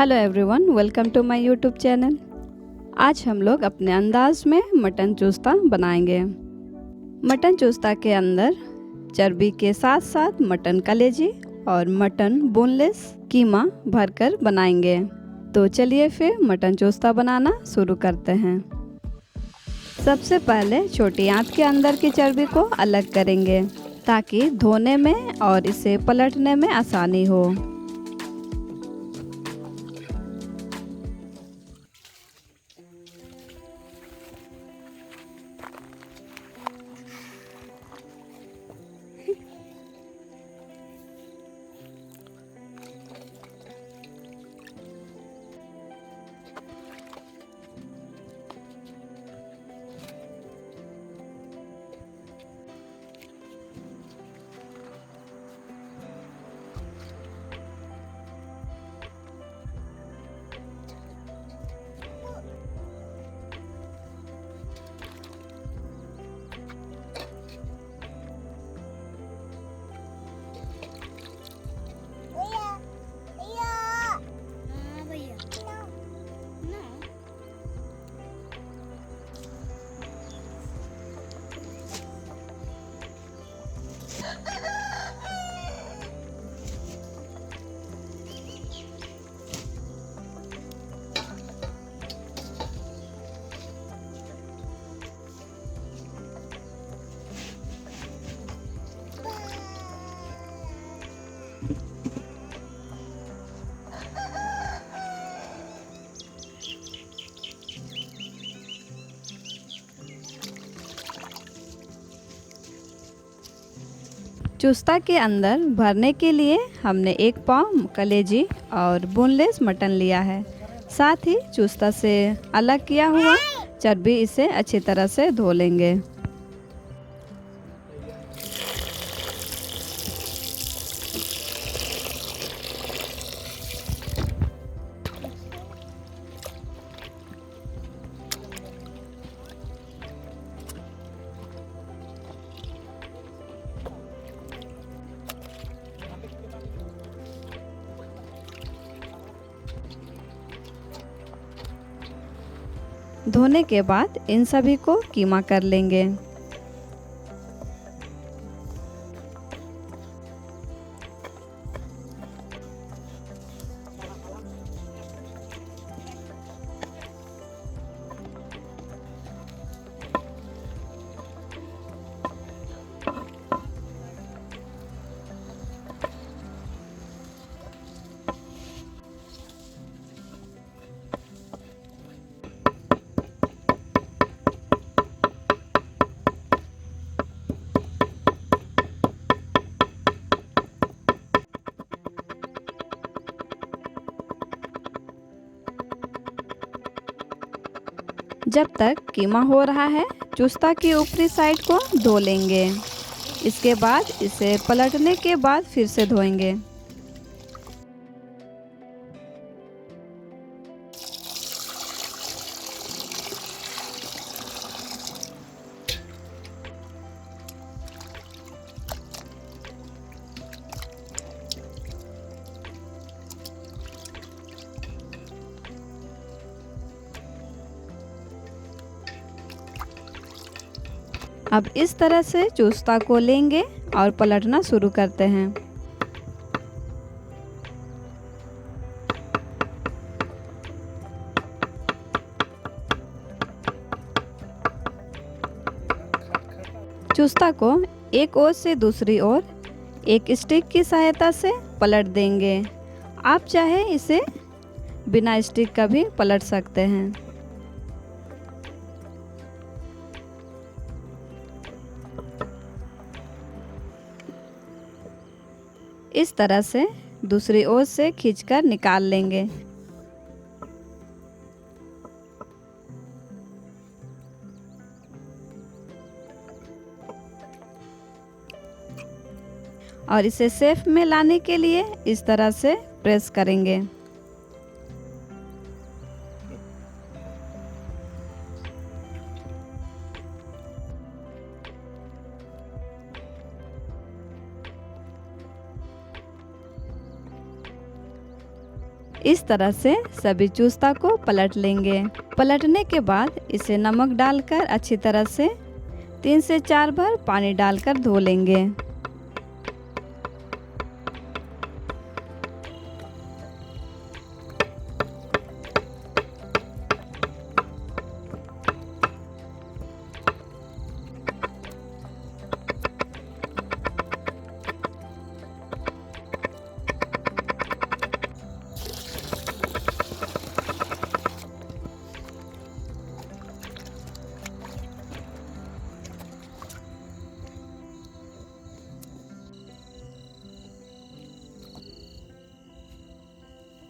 Hello everyone, welcome to my YouTube channel. आज हम लोग अपने अंदाज में मटन चूस्ता बनाएंगे। मटन चूस्ता के अंदर चर्बी के साथ साथ मटन कलेजी और मटन बोनलेस कीमा भरकर बनाएंगे। तो चलिए फिर मटन चूस्ता बनाना शुरू करते हैं। सबसे पहले छोटी आंत के अंदर की चर्बी को अलग करेंगे ताकि धोने में और इसे पलटने में आसानी हो। चूस्ता के अंदर भरने के लिए हमने 1 पाव कलेजी और बोनलेस मटन लिया है। साथ ही चूस्ता से अलग किया हुआ चर्बी इसे अच्छी तरह से धो लेंगे। धोने के बाद इन सभी को कीमा कर लेंगे। जब तक कीमा हो रहा है, चूस्ता की ऊपरी साइड को धो लेंगे। इसके बाद इसे पलटने के बाद फिर से धोएंगे। अब इस तरह से चूस्ता को लेंगे और पलटना शुरू करते हैं। चूस्ता को एक ओर से दूसरी ओर एक स्टिक की सहायता से पलट देंगे। आप चाहे इसे बिना स्टिक का भी पलट सकते हैं। इस तरह से दूसरी ओर से खींचकर निकाल लेंगे। और इसे शेफ में लाने के लिए इस तरह से प्रेस करेंगे। इस तरह से सभी चूस्ता को पलट लेंगे। पलटने के बाद इसे नमक डालकर अच्छी तरह से 3 से 4 बार पानी डालकर धो लेंगे।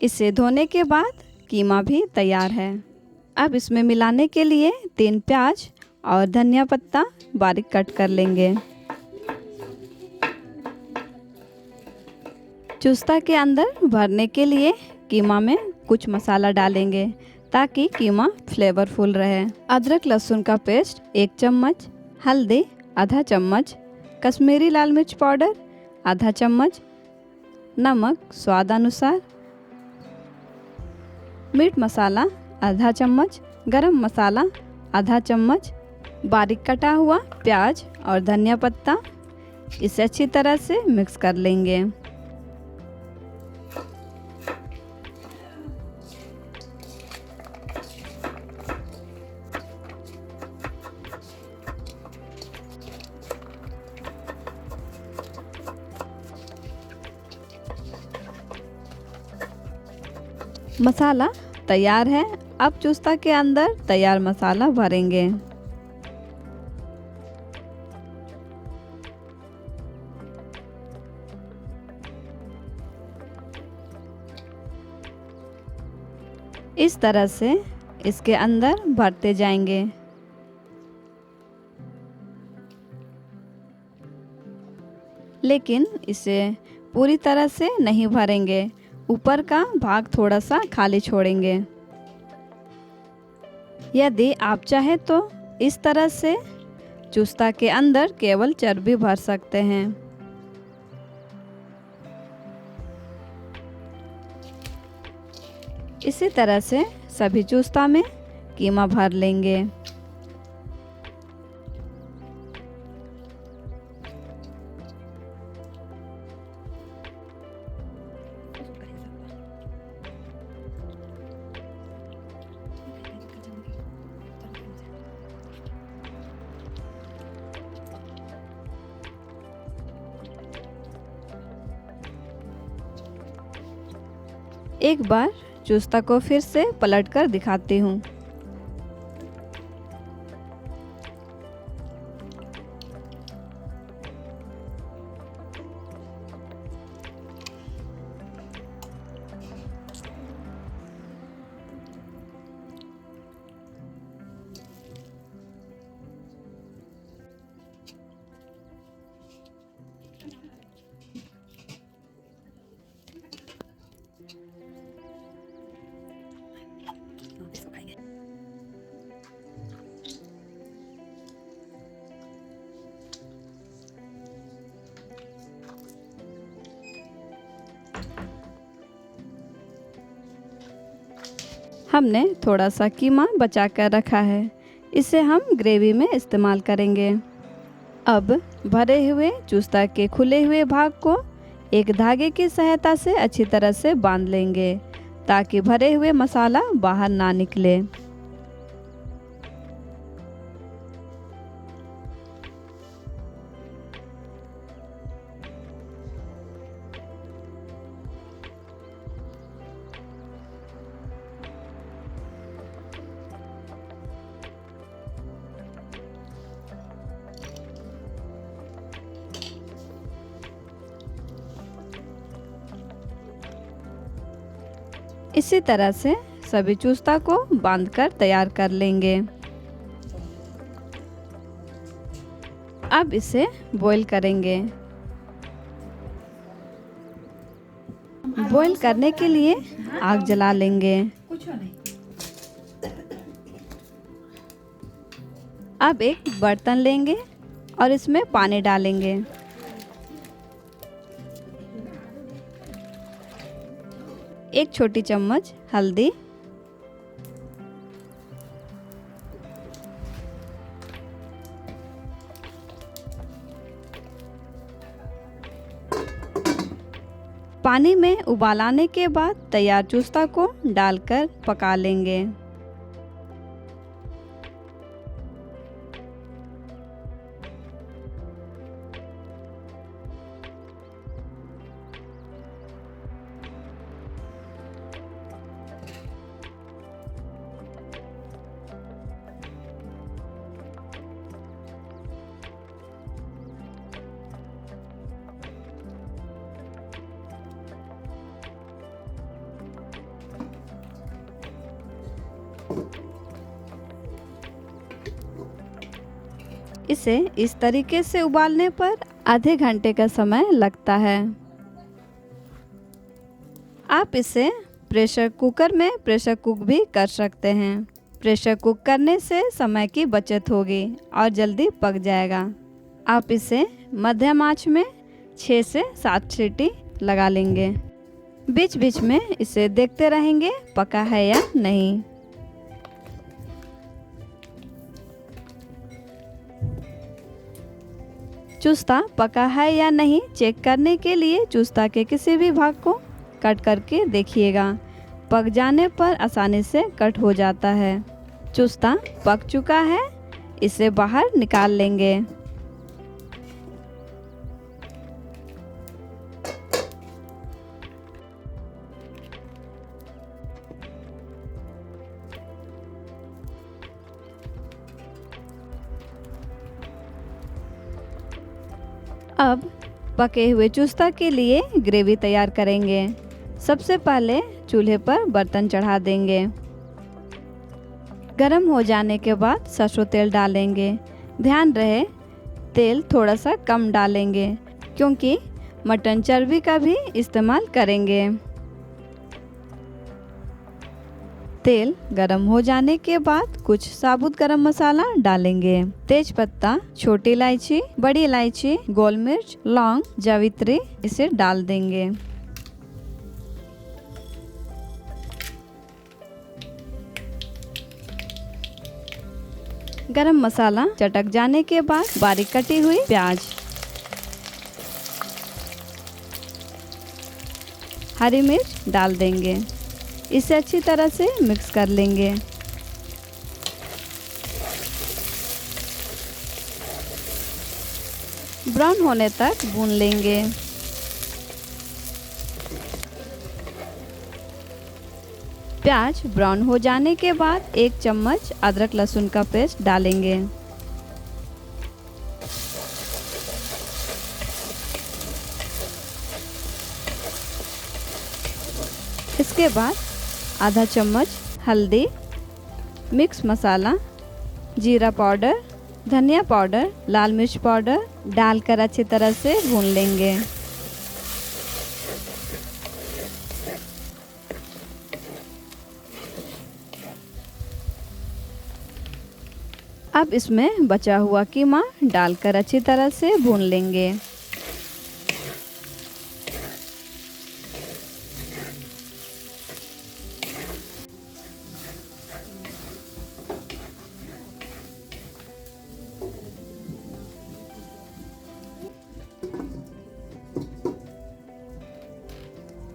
इसे धोने के बाद कीमा भी तैयार है। अब इसमें मिलाने के लिए 3 प्याज और धनिया पत्ता बारीक कट कर लेंगे। चूस्ता के अंदर भरने के लिए कीमा में कुछ मसाला डालेंगे ताकि कीमा फ्लेवरफुल रहे। अदरक लहसुन का पेस्ट 1 चम्मच, हल्दी आधा चम्मच, कश्मीरी लाल मिर्च पाउडर आधा चम्मच, नमक स्वाद अनुसार, मीट मसाला आधा चम्मच, गरम मसाला आधा चम्मच, बारीक कटा हुआ प्याज और धनिया पत्ता। इसे अच्छी तरह से मिक्स कर लेंगे। मसाला तैयार है। अब चूस्ता के अंदर तैयार मसाला भरेंगे। इस तरह से इसके अंदर भरते जाएंगे। लेकिन इसे पूरी तरह से नहीं भरेंगे, ऊपर का भाग थोड़ा सा खाली छोड़ेंगे। यदि आप चाहे तो इस तरह से चूस्ता के अंदर केवल चर्बी भर सकते हैं। इसी तरह से सभी चूस्ता में कीमा भर लेंगे। एक बार चूस्ता को फिर से पलटकर दिखाती हूँ। हमने थोड़ा सा कीमा बचा कर रखा है, इसे हम ग्रेवी में इस्तेमाल करेंगे। अब भरे हुए चूस्ता के खुले हुए भाग को एक धागे की सहायता से अच्छी तरह से बांध लेंगे ताकि भरे हुए मसाला बाहर ना निकले। इसी तरह से सभी चूस्ता को बांधकर तैयार कर लेंगे। अब इसे बॉईल करेंगे। बॉईल करने के लिए आग जला लेंगे। अब एक बर्तन लेंगे और इसमें पानी डालेंगे। 1 छोटी चम्मच हल्दी, पानी में उबाल आने के बाद तैयार चूस्ता को डालकर पका लेंगे। इसे इस तरीके से उबालने पर आधे घंटे का समय लगता है। आप इसे प्रेशर कुकर में प्रेशर कुक भी कर सकते हैं। प्रेशर कुक करने से समय की बचत होगी और जल्दी पक जाएगा। आप इसे मध्यम आंच में 6 से 7 सीटी लगा लेंगे। बीच बीच में इसे देखते रहेंगे पका है या नहीं। चूस्ता पका है या नहीं चेक करने के लिए चूस्ता के किसी भी भाग को कट करके देखिएगा। पक जाने पर आसानी से कट हो जाता है। चूस्ता पक चुका है, इसे बाहर निकाल लेंगे। अब पके हुए चूस्ता के लिए ग्रेवी तैयार करेंगे। सबसे पहले चूल्हे पर बर्तन चढ़ा देंगे। गरम हो जाने के बाद सरसों तेल डालेंगे। ध्यान रहे तेल थोड़ा सा कम डालेंगे क्योंकि मटन चर्बी का भी इस्तेमाल करेंगे। तेल गरम हो जाने के बाद कुछ साबुत गरम मसाला डालेंगे। तेज पत्ता, छोटी इलायची, बड़ी इलायची, गोल मिर्च, लौंग, जावित्री इसे डाल देंगे। गरम मसाला चटक जाने के बाद बारीक कटी हुई प्याज, हरी मिर्च डाल देंगे। इसे अच्छी तरह से मिक्स कर लेंगे। ब्राउन होने तक भून लेंगे। प्याज ब्राउन हो जाने के बाद 1 चम्मच अदरक लहसुन का पेस्ट डालेंगे। इसके बाद आधा चम्मच हल्दी, मिक्स मसाला, जीरा पाउडर, धनिया पाउडर, लाल मिर्च पाउडर डालकर अच्छी तरह से भून लेंगे। अब इसमें बचा हुआ कीमा डालकर अच्छी तरह से भून लेंगे।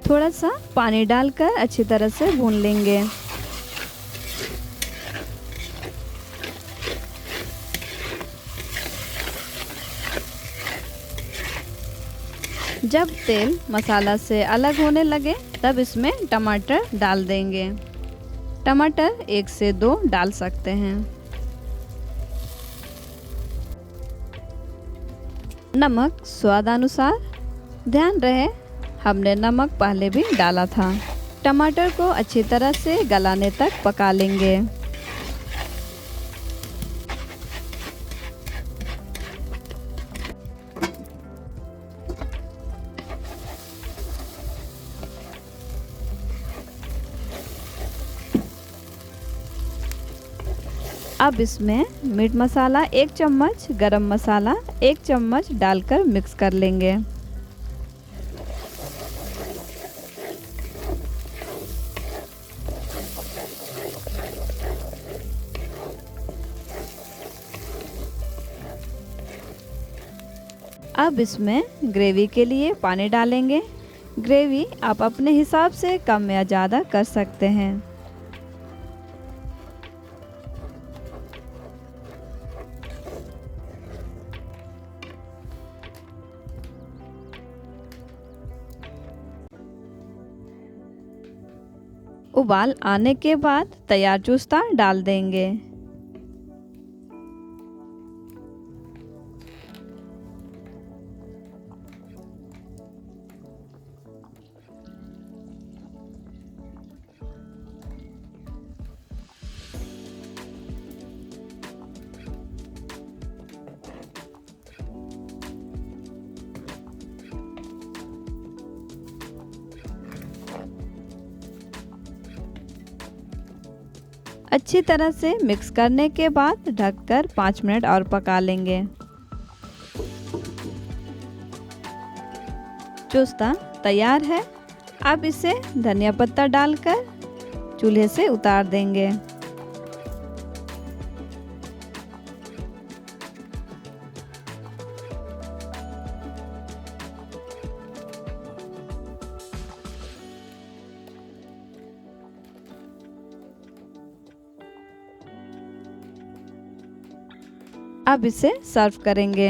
थोड़ा सा पानी डालकर अच्छी तरह से भून लेंगे। जब तेल मसाला से अलग होने लगे तब इसमें टमाटर डाल देंगे। टमाटर 1 से 2 डाल सकते हैं। नमक स्वादानुसार। ध्यान रहे हमने नमक पहले भी डाला था। टमाटर को अच्छी तरह से गलाने तक पका लेंगे। अब इसमें मीट मसाला 1 चम्मच, गरम मसाला 1 चम्मच डालकर मिक्स कर लेंगे। अब इसमें ग्रेवी के लिए पानी डालेंगे। ग्रेवी आप अपने हिसाब से कम या ज़्यादा कर सकते हैं। उबाल आने के बाद तैयार चूस्ता डाल देंगे। अच्छी तरह से मिक्स करने के बाद ढककर 5 मिनट और पका लेंगे। चूस्ता तैयार है। अब इसे धनिया पत्ता डालकर चूल्हे से उतार देंगे। अब इसे सर्व करेंगे।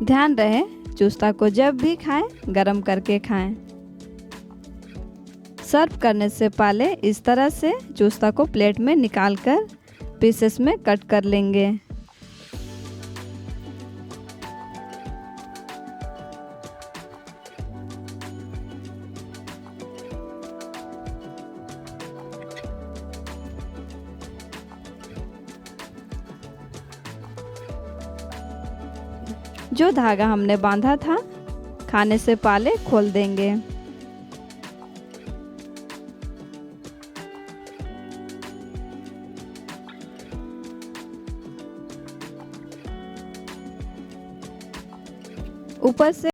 ध्यान रहे चूस्ता को जब भी खाएं गरम करके खाएं। सर्व करने से पहले इस तरह से चूस्ता को प्लेट में निकालकर पीसेस में कट कर लेंगे। जो धागा हमने बांधा था खाने से पहले खोल देंगे। ऊपर से